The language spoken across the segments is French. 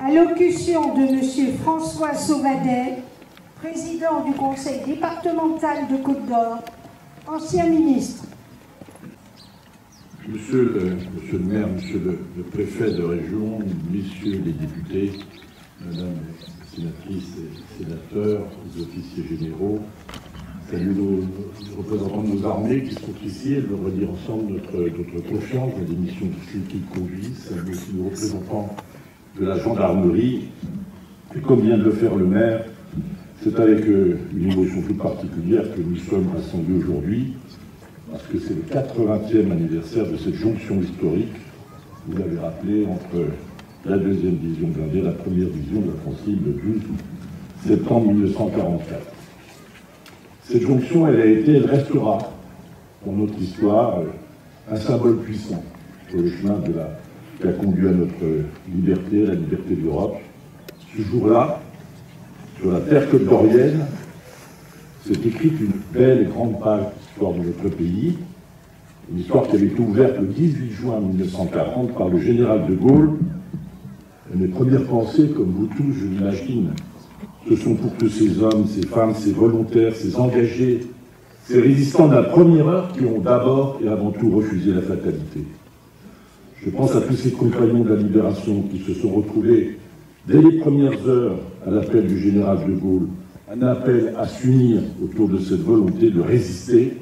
Allocution de M. François Sauvadet, président du conseil départemental de Côte-d'Or, ancien ministre. Monsieur le maire, monsieur le préfet de région, messieurs les députés, mesdames les sénatrices et sénateurs, les officiers généraux, salut nos représentants de nos armées qui sont ici et de redire ensemble notre confiance dans les missions qu'ils conduisent, salut aussi nos représentants de la gendarmerie. Et comme vient de le faire le maire, c'est avec une émotion toute particulière que nous sommes rassemblés aujourd'hui, parce que c'est le 80e anniversaire de cette jonction historique, vous l'avez rappelé, entre la deuxième division blindée et la première division de la France libre le 12 septembre 1944. Cette jonction, elle restera, pour notre histoire, un symbole puissant sur le chemin qui a conduit à notre liberté, la liberté de l'Europe. Ce jour-là, sur la terre côte-d'orienne, s'est écrite une belle et grande page d'histoire de notre pays, une histoire qui avait été ouverte le 18 juin 1940 par le général de Gaulle. Et mes premières pensées, comme vous tous, je l'imagine, ce sont pour tous ces hommes, ces femmes, ces volontaires, ces engagés, ces résistants de la première heure qui ont d'abord et avant tout refusé la fatalité. Je pense à tous ces compagnons de la libération qui se sont retrouvés dès les premières heures à l'appel du général de Gaulle, un appel à s'unir autour de cette volonté de résister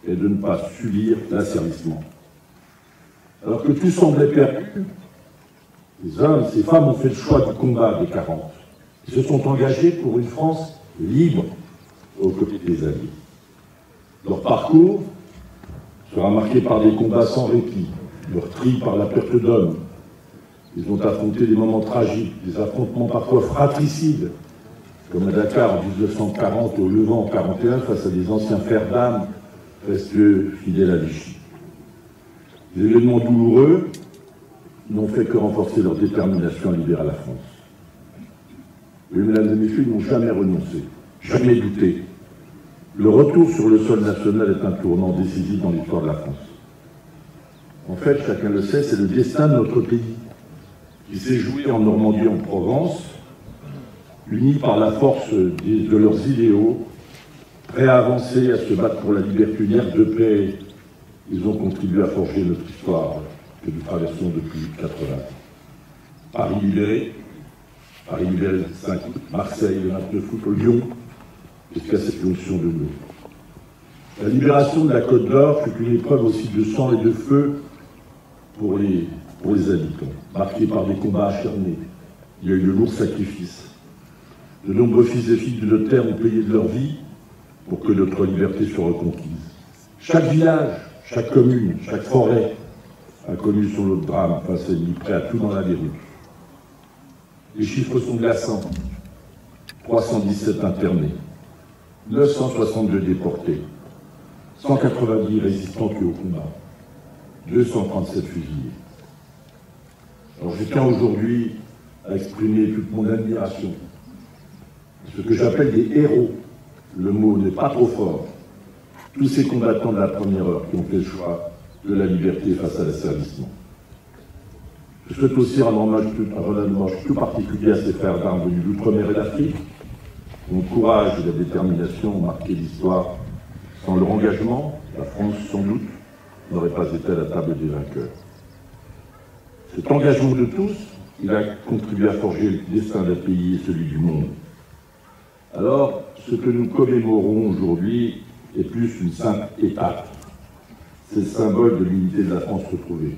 et de ne pas subir l'asservissement. Alors que tout semblait perdu, les hommes, ces femmes ont fait le choix du combat des 40. Ils se sont engagés pour une France libre aux côtés des Alliés. Leur parcours sera marqué par des combats sans répit, meurtris par la perte d'hommes. Ils ont affronté des moments tragiques, des affrontements parfois fratricides, comme à Dakar en 1940 au Levant en 1941 face à des anciens frères d'âme restés fidèles à Vichy. Les événements douloureux n'ont fait que renforcer leur détermination à libérer la France. Oui, mesdames et messieurs, ils n'ont jamais renoncé, jamais douté. Le retour sur le sol national est un tournant décisif dans l'histoire de la France. En fait, chacun le sait, c'est le destin de notre pays, qui s'est joué en Normandie, en Provence, unis par la force de leurs idéaux, prêts à avancer, à se battre pour la liberté, une ère de paix. Ils ont contribué à forger notre histoire que nous traversons depuis 80 ans. Paris libéré le 5 août, Marseille le 29 août, Lyon, jusqu'à cette jonction de nous. La libération de la Côte d'Or fut une épreuve aussi de sang et de feu pour les habitants, marquée par des combats acharnés. Il y a eu de lourds sacrifices. De nombreux fils et filles de nos terres ont payé de leur vie pour que notre liberté soit reconquise. Chaque village, chaque commune, chaque forêt a connu son lot de drame face à l'ennemi, prêt à tout dans la déroute. Les chiffres sont glaçants. 317 internés, 962 déportés, 190 résistants tués au combat, 237 fusillés. Alors je tiens aujourd'hui à exprimer toute mon admiration. Ce que j'appelle des héros, le mot n'est pas trop fort. Tous ces combattants de la première heure qui ont fait le choix de la liberté face à l'asservissement. Je souhaite aussi rendre un hommage tout particulier à ces frères d'armes venus d'outre-mer et d'Afrique, dont le courage et la détermination ont marqué l'histoire. Sans leur engagement, la France, sans doute, n'aurait pas été à la table des vainqueurs. Cet engagement de tous, il a contribué à forger le destin d'un pays et celui du monde. Alors, ce que nous commémorons aujourd'hui est plus une simple étape. C'est le symbole de l'unité de la France retrouvée.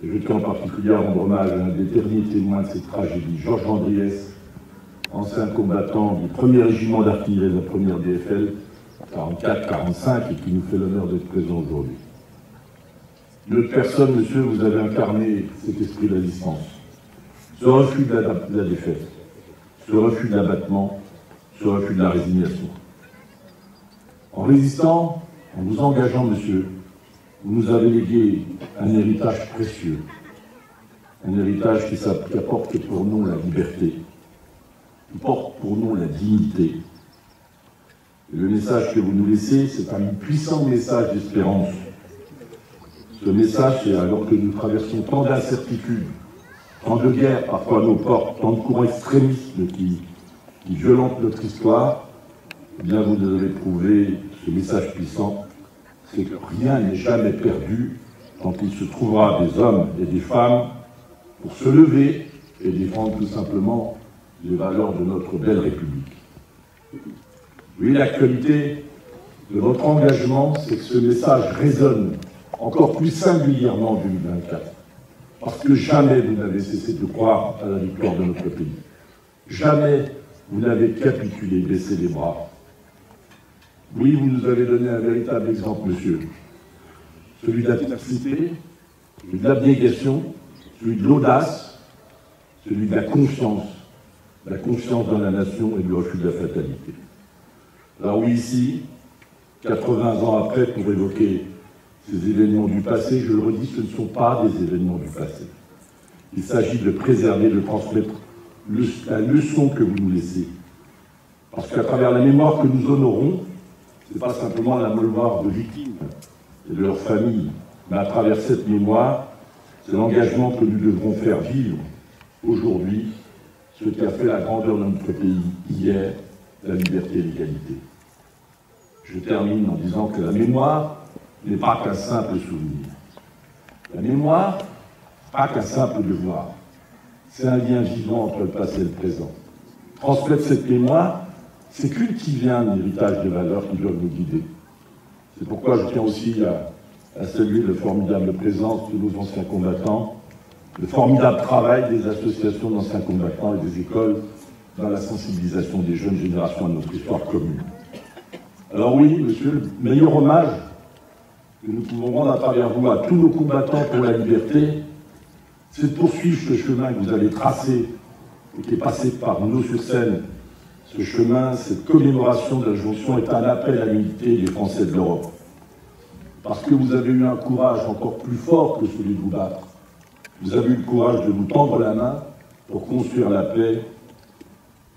Et je tiens en particulier à rendre hommage à un des derniers témoins de cette tragédie, Georges Andriès, ancien combattant du 1er régiment d'artillerie de la 1re DFL, 44-45, et qui nous fait l'honneur d'être présent aujourd'hui. Une autre personne, monsieur, vous avez incarné cet esprit de la distance, ce refus de la défaite, ce refus de l'abattement, ce refus de la résignation. En résistant, en vous engageant, monsieur, vous nous avez légué un héritage précieux, un héritage qui apporte pour nous la liberté, qui porte pour nous la dignité. Et le message que vous nous laissez, c'est un puissant message d'espérance. Ce message, c'est alors que nous traversons tant d'incertitudes, tant de guerres parfois à nos portes, tant de courants extrémistes qui violentent notre histoire, eh bien vous nous avez prouvé ce message puissant, c'est que rien n'est jamais perdu tant qu'il se trouvera des hommes et des femmes pour se lever et défendre tout simplement les valeurs de notre belle République. Oui, l'actualité de votre engagement, c'est que ce message résonne encore plus singulièrement en 2024. Parce que jamais vous n'avez cessé de croire à la victoire de notre pays. Jamais vous n'avez capitulé, baissé les bras. Oui, vous nous avez donné un véritable exemple, monsieur. Celui de la ténacité, celui de l'abnégation, celui de l'audace, celui de la confiance dans la nation et du refus de la fatalité. Alors oui, ici, 80 ans après, pour évoquer ces événements du passé, je le redis, ce ne sont pas des événements du passé. Il s'agit de préserver, de transmettre la leçon que vous nous laissez. Parce qu'à travers la mémoire que nous honorons, ce n'est pas simplement la mémoire de victimes et de leurs familles, mais à travers cette mémoire, c'est l'engagement que nous devrons faire vivre aujourd'hui, ce qui a fait la grandeur de notre pays hier, la liberté et l'égalité. Je termine en disant que la mémoire n'est pas qu'un simple souvenir. La mémoire, pas qu'un simple devoir. C'est un lien vivant entre le passé et le présent. Transmettre cette mémoire, c'est cultiver un héritage de valeurs qui doivent nous guider. C'est pourquoi je tiens aussi à saluer la formidable présence de nos anciens combattants, le formidable travail des associations d'anciens combattants et des écoles dans la sensibilisation des jeunes générations à notre histoire commune. Alors oui, monsieur, le meilleur hommage que nous pouvons rendre à travers vous à tous nos combattants pour la liberté, c'est de poursuivre ce chemin que vous avez tracé et qui est passé par Meaux-sur-Seine. Ce chemin, cette commémoration de la Jonction est un appel à l'unité des Français de l'Europe. Parce que vous avez eu un courage encore plus fort que celui de vous battre. Vous avez eu le courage de vous tendre la main pour construire la paix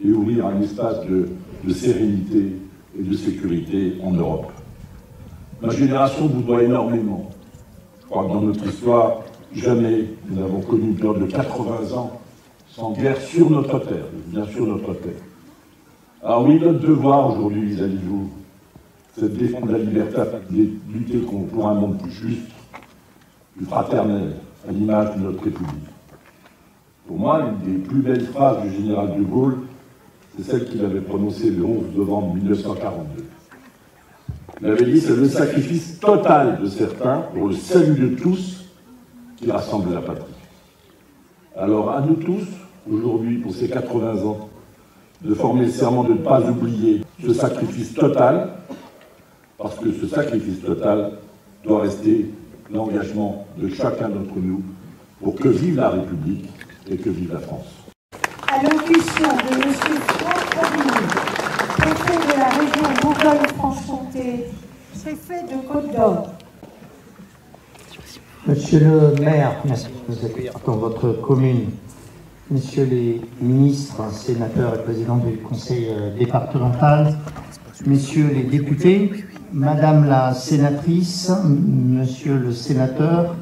et ouvrir un espace de sérénité et de sécurité en Europe. Ma génération vous doit énormément. Je crois que dans notre histoire, jamais nous n'avons connu une période de 80 ans sans guerre sur notre terre, bien sûr notre terre. Alors oui, notre devoir aujourd'hui vis-à-vis de vous, c'est de défendre la liberté, de lutter pour un monde plus juste, plus fraternel, à l'image de notre République. Pour moi, l'une des plus belles phrases du général de Gaulle, c'est celle qu'il avait prononcée le 11 novembre 1942. Il avait dit, c'est le sacrifice total de certains pour le salut de tous qui rassemble la patrie. Alors à nous tous, aujourd'hui, pour ces 80 ans, de former le serment de ne pas oublier ce sacrifice total, parce que ce sacrifice total doit rester l'engagement de chacun d'entre nous pour que vive la République et que vive la France. À l'audition de M. François Vigny, préfet de la région Bourgogne-Franche-Comté, préfet de Côte-d'Or. Monsieur le maire, merci de nous accueillir dans votre commune. Messieurs les ministres, sénateurs et présidents du conseil départemental, messieurs les députés, madame la sénatrice, monsieur le sénateur,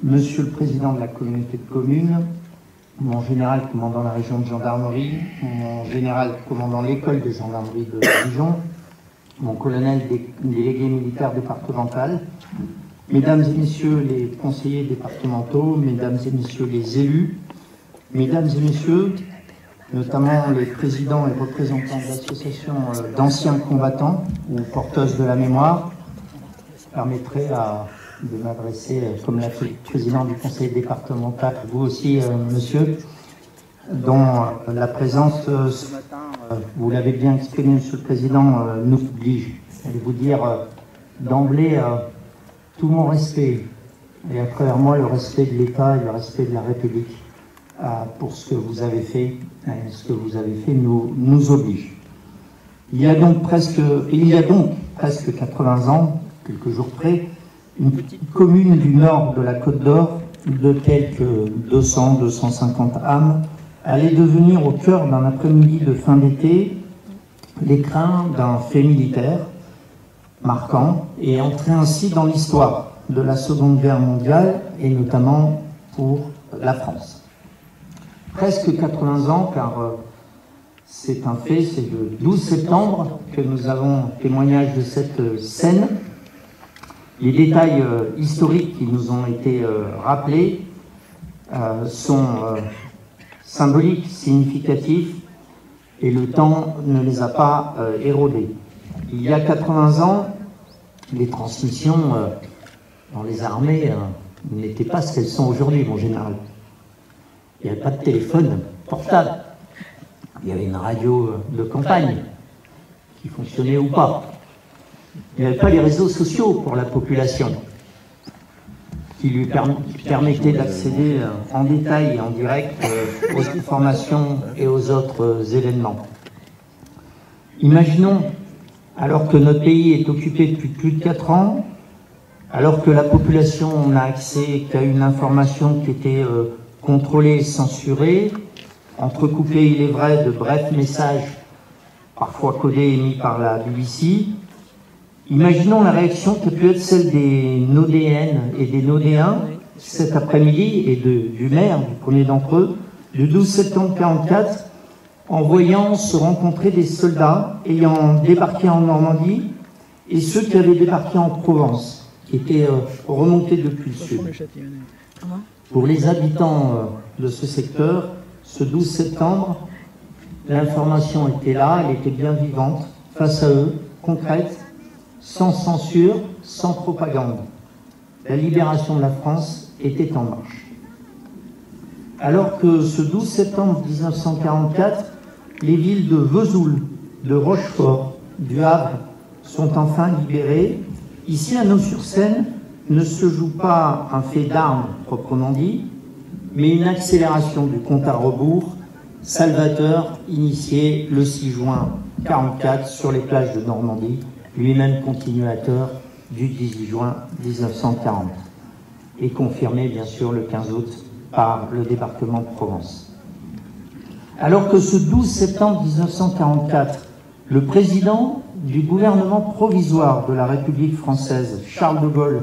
monsieur le président de la communauté de communes, mon général commandant la région de gendarmerie, mon général commandant l'école de gendarmerie de Dijon, mon colonel délégué militaire départemental, mesdames et messieurs les conseillers départementaux, mesdames et messieurs les élus, mesdames et messieurs, notamment les présidents et représentants d'associations d'anciens combattants ou porteuses de la mémoire, permettrez de m'adresser, comme l'a fait le président du conseil départemental, vous aussi, monsieur, dont la présence ce matin, vous l'avez bien exprimé, monsieur le président, nous oblige. Je vais vous dire d'emblée tout mon respect, et à travers moi le respect de l'État et le respect de la République pour ce que vous avez fait. Et ce que vous avez fait nous oblige. Il y a donc presque 80 ans, quelques jours près, une petite commune du nord de la Côte d'Or, de quelques 200-250 âmes, allait devenir au cœur d'un après-midi de fin d'été l'écrin d'un fait militaire marquant et entrer ainsi dans l'histoire de la Seconde Guerre mondiale et notamment pour la France. Presque 80 ans, car c'est un fait, c'est le 12 septembre que nous avons témoignage de cette scène. Les détails historiques qui nous ont été rappelés sont symboliques, significatifs, et le temps ne les a pas érodés. Il y a 80 ans, les transmissions dans les armées n'étaient pas ce qu'elles sont aujourd'hui, mon général. Il n'y avait pas de téléphone portable. Il y avait une radio de campagne qui fonctionnait ou pas. Il n'y avait pas les réseaux sociaux pour la population qui lui permettaient d'accéder en détail et en direct aux informations et aux autres événements. Imaginons, alors que notre pays est occupé depuis plus de 4 ans, alors que la population n'a accès qu'à une information qui était contrôlée et censurée, entrecoupée, il est vrai, de brefs messages, parfois codés émis par la BBC, imaginons la réaction qui a pu être celle des Nodéennes et des Nodéens cet après-midi et du maire, du premier d'entre eux, le 12 septembre 1944, en voyant se rencontrer des soldats ayant débarqué en Normandie et ceux qui avaient débarqué en Provence, qui étaient remontés depuis le sud. Pour les habitants de ce secteur, ce 12 septembre, l'information était là, elle était bien vivante, face à eux, concrète, sans censure, sans propagande. La libération de la France était en marche. Alors que ce 12 septembre 1944, les villes de Vesoul, de Rochefort, du Havre sont enfin libérées, ici à Naux-sur-Seine ne se joue pas un fait d'armes proprement dit, mais une accélération du compte à rebours, salvateur, initié le 6 juin 1944 sur les plages de Normandie, lui-même continuateur du 18 juin 1940, et confirmé bien sûr le 15 août par le département de Provence. Alors que ce 12 septembre 1944, le président du gouvernement provisoire de la République française, Charles de Gaulle,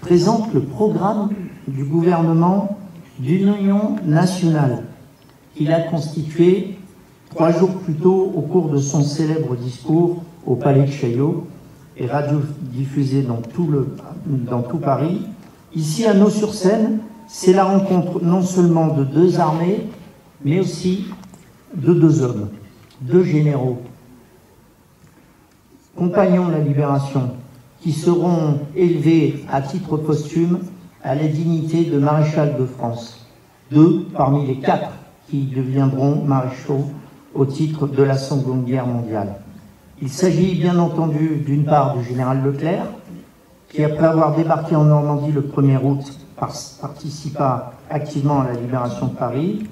présente le programme du gouvernement d'une union nationale qu'il a constitué 3 jours plus tôt au cours de son célèbre discours au Palais de Chaillot et radiodiffusé dans tout Paris. Ici à Naux-sur-Seine, c'est la rencontre non seulement de 2 armées, mais aussi de 2 hommes, 2 généraux, compagnons de la libération, qui seront élevés à titre posthume à la dignité de maréchal de France. 2 parmi les 4 qui deviendront maréchaux au titre de la Seconde Guerre mondiale. Il s'agit bien entendu d'une part du général Leclerc, qui après avoir débarqué en Normandie le 1er août participa activement à la libération de Paris,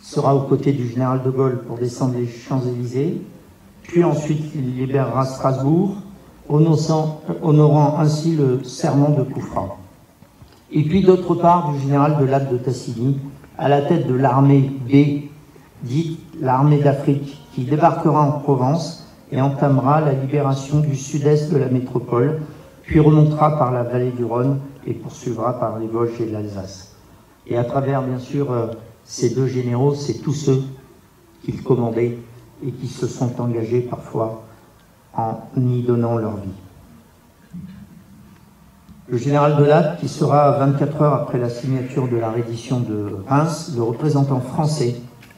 sera aux côtés du général de Gaulle pour descendre les Champs-Élysées, puis ensuite il libérera Strasbourg, honorant ainsi le serment de Couffran. Et puis d'autre part du général de Latte de Tassigny, à la tête de l'armée B, dite l'armée d'Afrique, qui débarquera en Provence et entamera la libération du sud-est de la métropole, puis remontera par la vallée du Rhône et poursuivra par les Vosges et l'Alsace. Et à travers, bien sûr, ces 2 généraux, c'est tous ceux qu'ils commandaient et qui se sont engagés parfois en y donnant leur vie. Le général de Latte, qui sera 24 heures après la signature de la reddition de Reims, le représentant français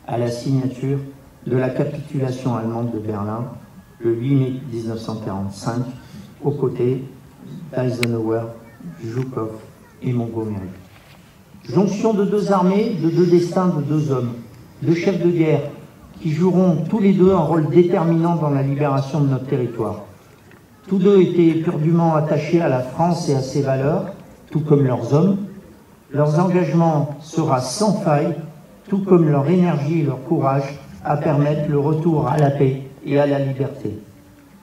à la signature de la capitulation allemande de Berlin, le 8 mai 1945, aux côtés d'Eisenhower, Zhukov et Montgomery. Jonction de 2 armées, de 2 destins, de 2 hommes, 2 chefs de guerre, qui joueront tous les 2 un rôle déterminant dans la libération de notre territoire. Tous 2 étaient éperdument attachés à la France et à ses valeurs, tout comme leurs hommes. Leur engagement sera sans faille, tout comme leur énergie et leur courage à permettre le retour à la paix et à la liberté.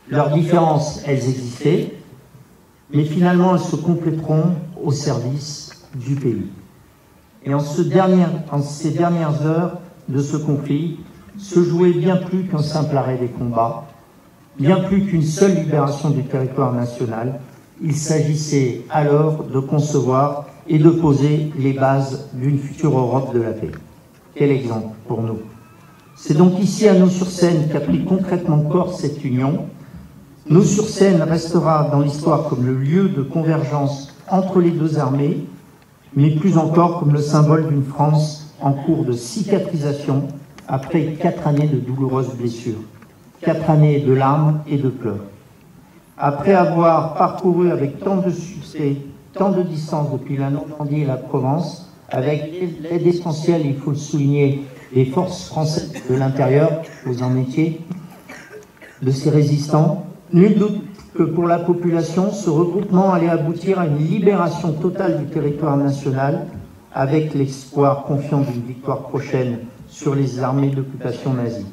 Leurs différences, elles existaient, mais finalement elles se compléteront au service du pays. Et en ces dernières heures de ce conflit, se jouait bien plus qu'un simple arrêt des combats, bien plus qu'une seule libération du territoire national. Il s'agissait alors de concevoir et de poser les bases d'une future Europe de la paix. Quel exemple pour nous! C'est donc ici à Naux-sur-Seine qu'a pris concrètement corps cette union. Naux-sur-Seine restera dans l'histoire comme le lieu de convergence entre les deux armées, mais plus encore comme le symbole d'une France en cours de cicatrisation après 4 années de douloureuses blessures, 4 années de larmes et de pleurs. Après avoir parcouru avec tant de succès, tant de distance depuis la Normandie et la Provence, avec l'aide essentielle, il faut le souligner, des forces françaises de l'intérieur, vous en étiez, de ces résistants, nul doute que pour la population, ce regroupement allait aboutir à une libération totale du territoire national, avec l'espoir confiant d'une victoire prochaine sur les armées d'occupation nazie,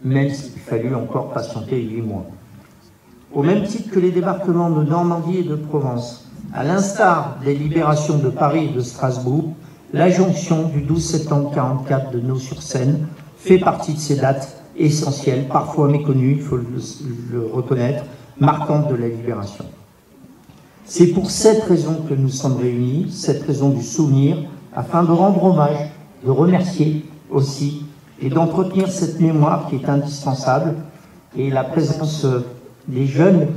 même s'il fallut encore patienter 8 mois. Au même titre que les débarquements de Normandie et de Provence, à l'instar des libérations de Paris et de Strasbourg, la jonction du 12 septembre 1944 de Naux-sur-Seine fait partie de ces dates essentielles, parfois méconnues, il faut le reconnaître, marquantes de la libération. C'est pour cette raison que nous sommes réunis, cette raison du souvenir, afin de rendre hommage, de remercier aussi, et d'entretenir cette mémoire qui est indispensable, et la présence des jeunes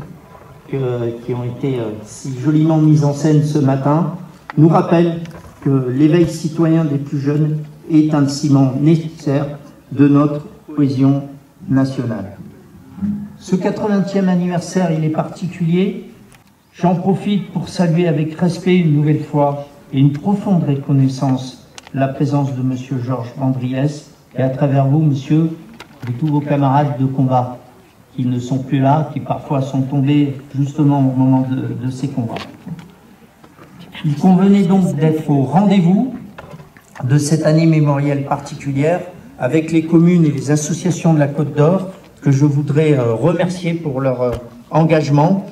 qui ont été si joliment mis en scène ce matin nous rappelle que l'éveil citoyen des plus jeunes est un ciment nécessaire de notre cohésion nationale. Ce 80e anniversaire, il est particulier. J'en profite pour saluer avec respect une nouvelle fois et une profonde reconnaissance la présence de M. Georges Bandriès et à travers vous, monsieur, de tous vos camarades de combat qui ne sont plus là, qui parfois sont tombés justement au moment de ces combats. Il convenait donc d'être au rendez-vous de cette année mémorielle particulière avec les communes et les associations de la Côte d'Or que je voudrais remercier pour leur engagement,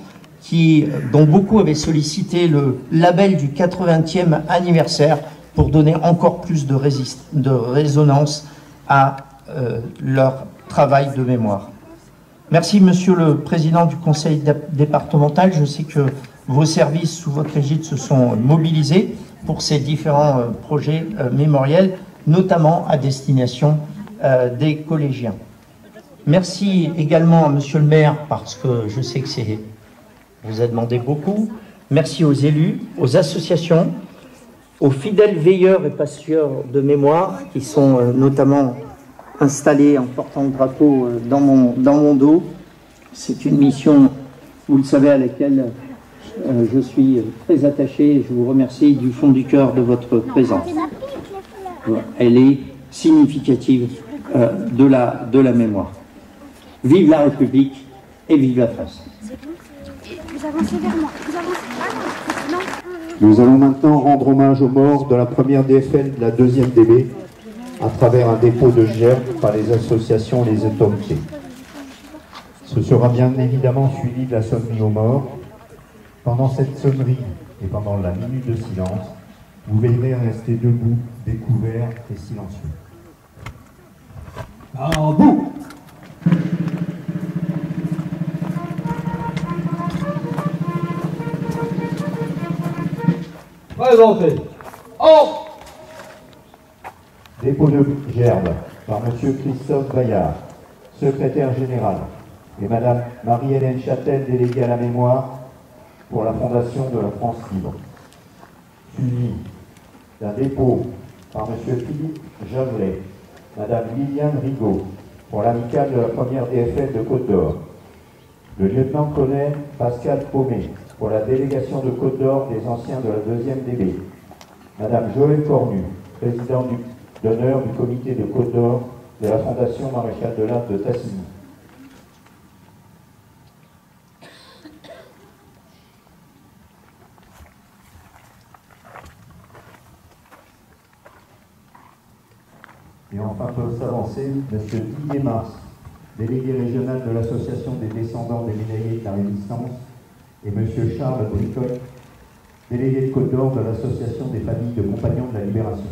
dont beaucoup avaient sollicité le label du 80e anniversaire pour donner encore plus de résonance à leur travail de mémoire. Merci, Monsieur le Président du Conseil départemental. Je sais que vos services sous votre égide se sont mobilisés pour ces différents projets mémoriels, notamment à destination des collégiens. Merci également à Monsieur le maire, parce que je sais que vous a demandé beaucoup. Merci aux élus, aux associations, aux fidèles veilleurs et passeurs de mémoire qui sont notamment installés en portant le drapeau dans mon dos. C'est une mission, vous le savez, à laquelle je suis très attaché et je vous remercie du fond du cœur de votre présence. Elle est significative de la mémoire. Vive la République et vive la France. Vous avancez vers moi. Vous avancez. Non. Nous allons maintenant rendre hommage aux morts de la première DFL de la deuxième DB à travers un dépôt de gerbes par les associations Les Étompiers. Ce sera bien évidemment suivi de la sonnerie aux morts. Pendant cette sonnerie et pendant la minute de silence, vous veillerez à rester debout, découverts et silencieux. Debout! Présentez. Oh! Dépôt de gerbes par M. Christophe Bayard, secrétaire général, et Mme Marie-Hélène Châtel, déléguée à la mémoire pour la Fondation de la France Libre. Suivi d'un dépôt par M. Philippe Javelet, Mme Liliane Rigaud, pour l'amicale de la première DFL de Côte d'Or. Le lieutenant-colonel Pascal Paumet, pour la délégation de Côte d'Or des anciens de la deuxième DB. Madame Joël Cornu, président d'honneur du comité de Côte d'Or de la Fondation Maréchal de l'Inde de Tassigny. Et enfin peuvent s'avancer M. Didier Mars, délégué régional de l'association des descendants des médaillés de la Résistance, et M. Charles Bricotte, délégué de Côte d'Or de l'association des familles de compagnons de la Libération.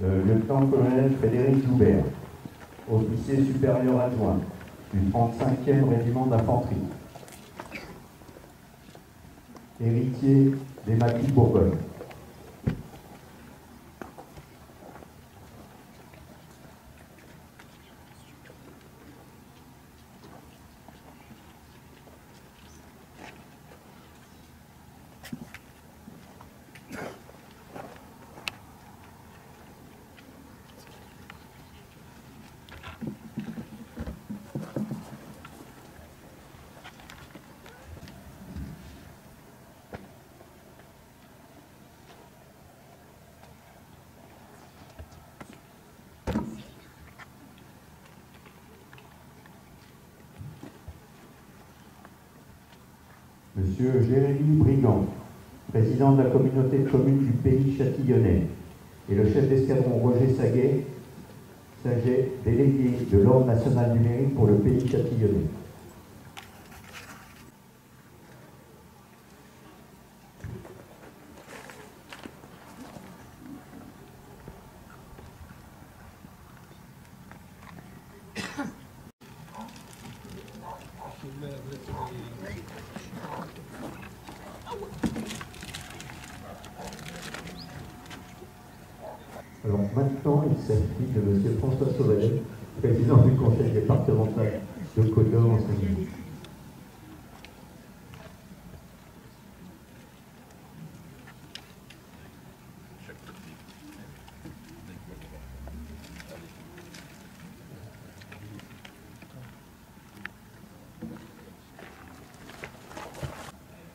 le lieutenant-colonel Frédéric Joubert, officier supérieur adjoint du 35e régiment d'infanterie, héritier des maquis de Bourgogne. Monsieur Jérémy Brigand, président de la communauté de communes du Pays Châtillonnais, et le chef d'escadron Roger Saget, délégué de l'Ordre national du mérite pour le Pays Châtillonnais. Alors maintenant, il s'agit de M. François Sauvadet, président du conseil départemental de Côte d'Or en Seine-Saint-Denis.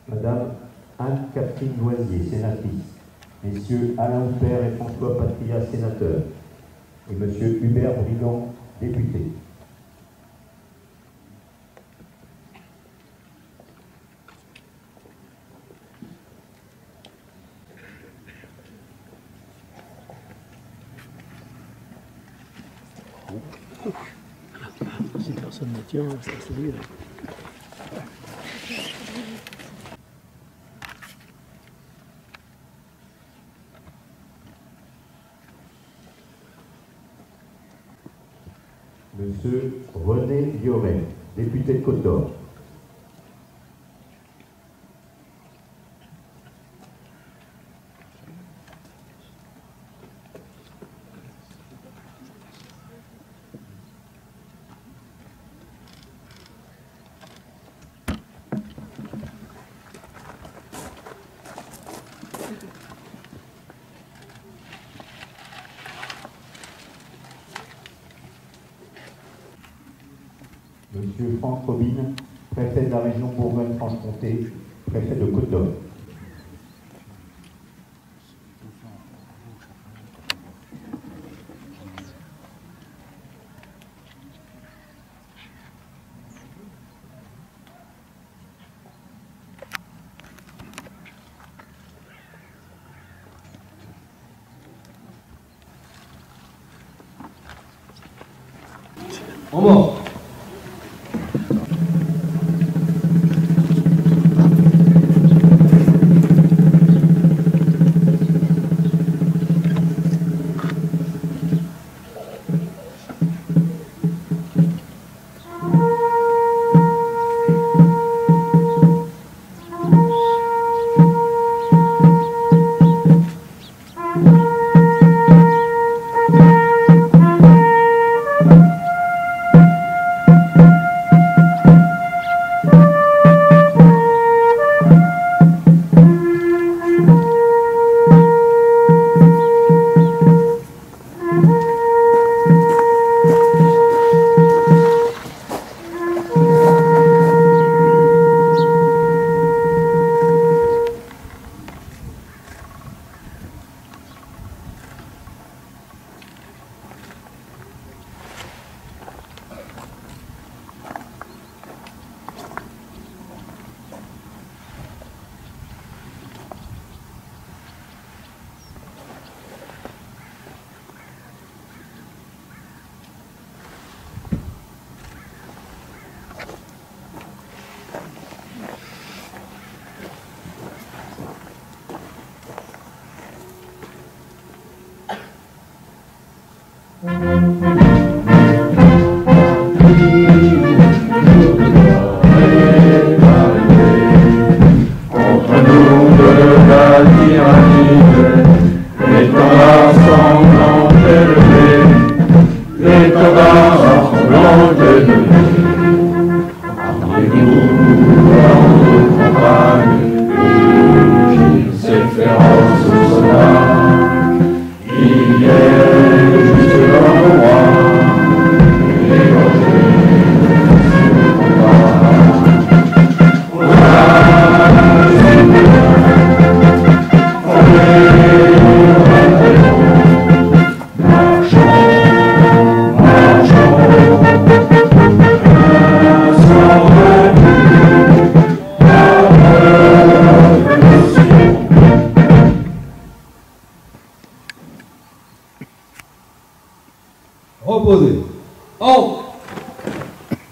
Madame Anne-Catherine Loisier, sénatrice. Messieurs Alain Huppert et François Patria, sénateurs, et Monsieur Hubert Brigand, député. Si personne ne tient, ça se dit. Monsieur René Guillaumet, député de Côte d'Or. Monsieur Franck Robine, préfet de la région Bourgogne-Franche-Comté, préfet de Côte d'Or. En mort.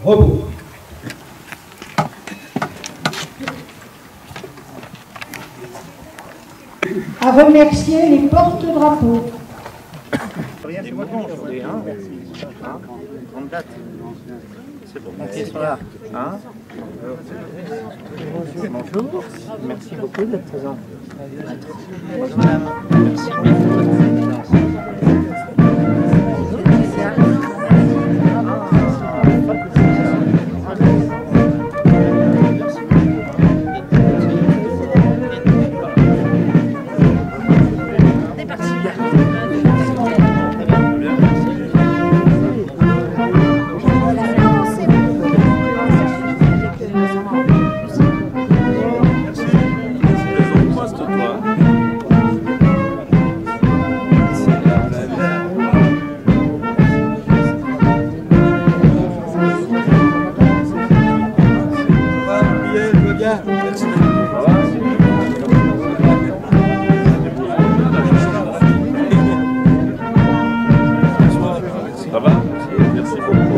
Repos. À remercier les porte-drapeaux. C'est moi aujourd'hui, hein. Grande date. C'est bon. Ils sont là. Hein. Bonjour. Merci beaucoup d'être présent. Bonjour madame. Merci. Ça va? Merci beaucoup.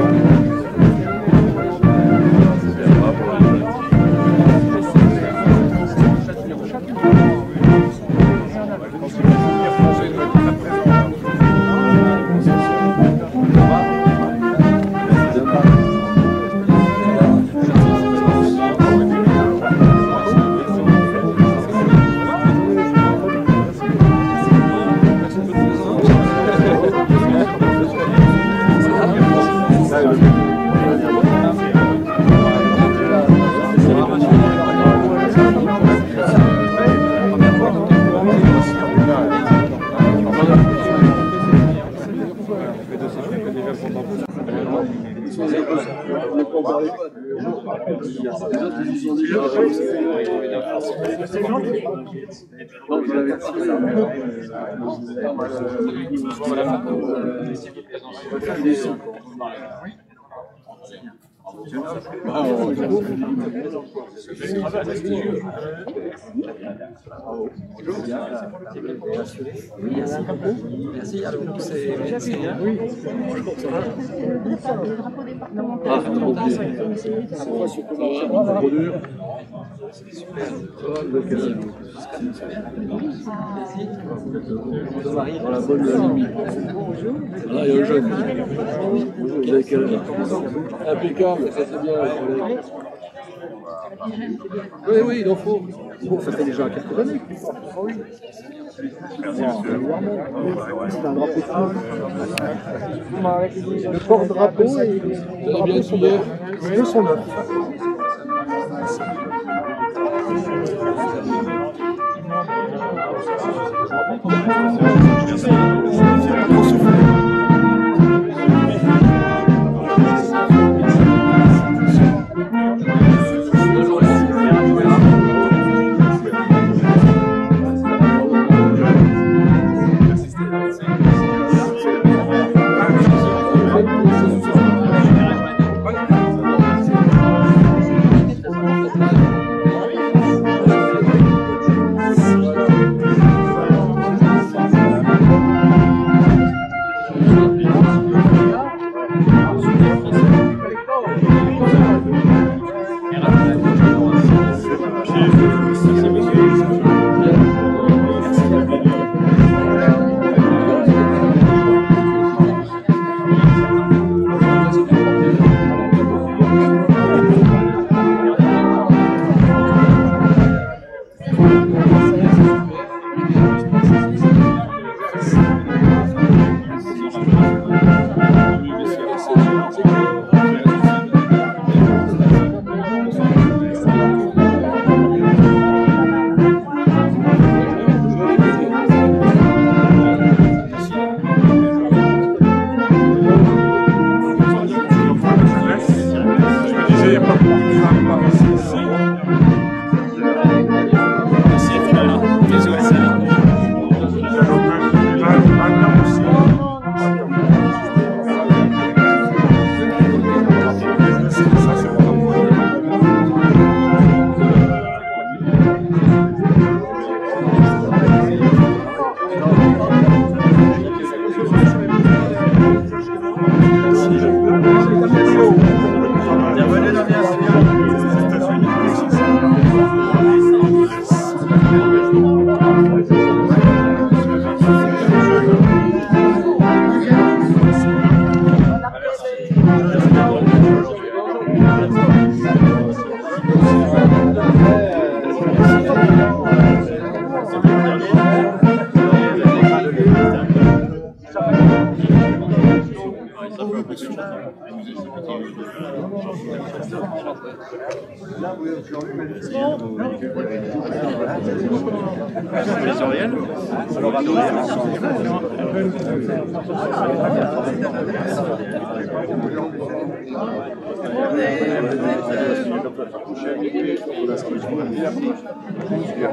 Merci. Alors, c'est bien. Oui. Voilà, bonne nuit. Voilà, il y a le jeune. Vous avez quel âge? Impeccable, ça c'est bien. Oui, oui, il en faut. Bon, ça fait déjà quelques années. Merci, monsieur. C'est un drapeau de France. Le porte-drapeau et le drapeau sont neufs. Les deux sont neufs.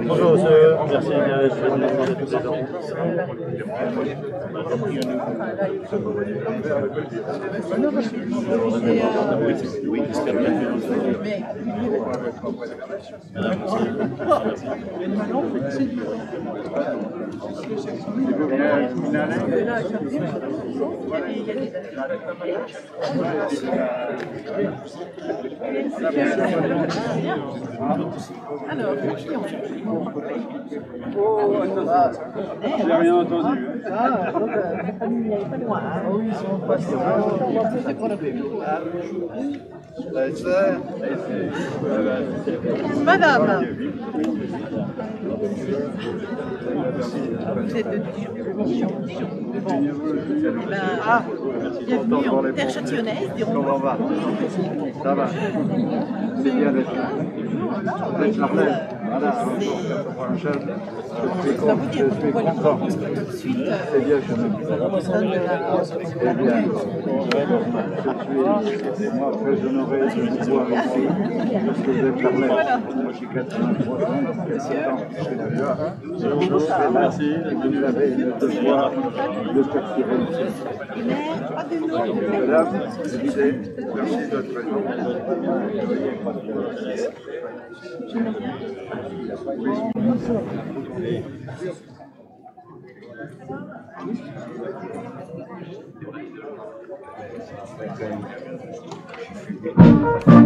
Bonjour, merci J'ai rien entendu. Oui, ils sont patients. Madame, vous êtes de Dijon. Bienvenue en terre châtillonnaise, dirons-nous. Ça va. C'est bien d'être là. Voilà. Ça vous dire, quand on voit les réponses tout de suite, C'est bien, je me donne de la très bien. Je suis moi très honoré de vous voir ici, parce que vous êtes parlé. Moi, j'ai 83 ans, 47 ans, je suis là. Merci, vous avez le devoir de s'assurer ici. Madame, écoutez, merci de votre présence. Oui.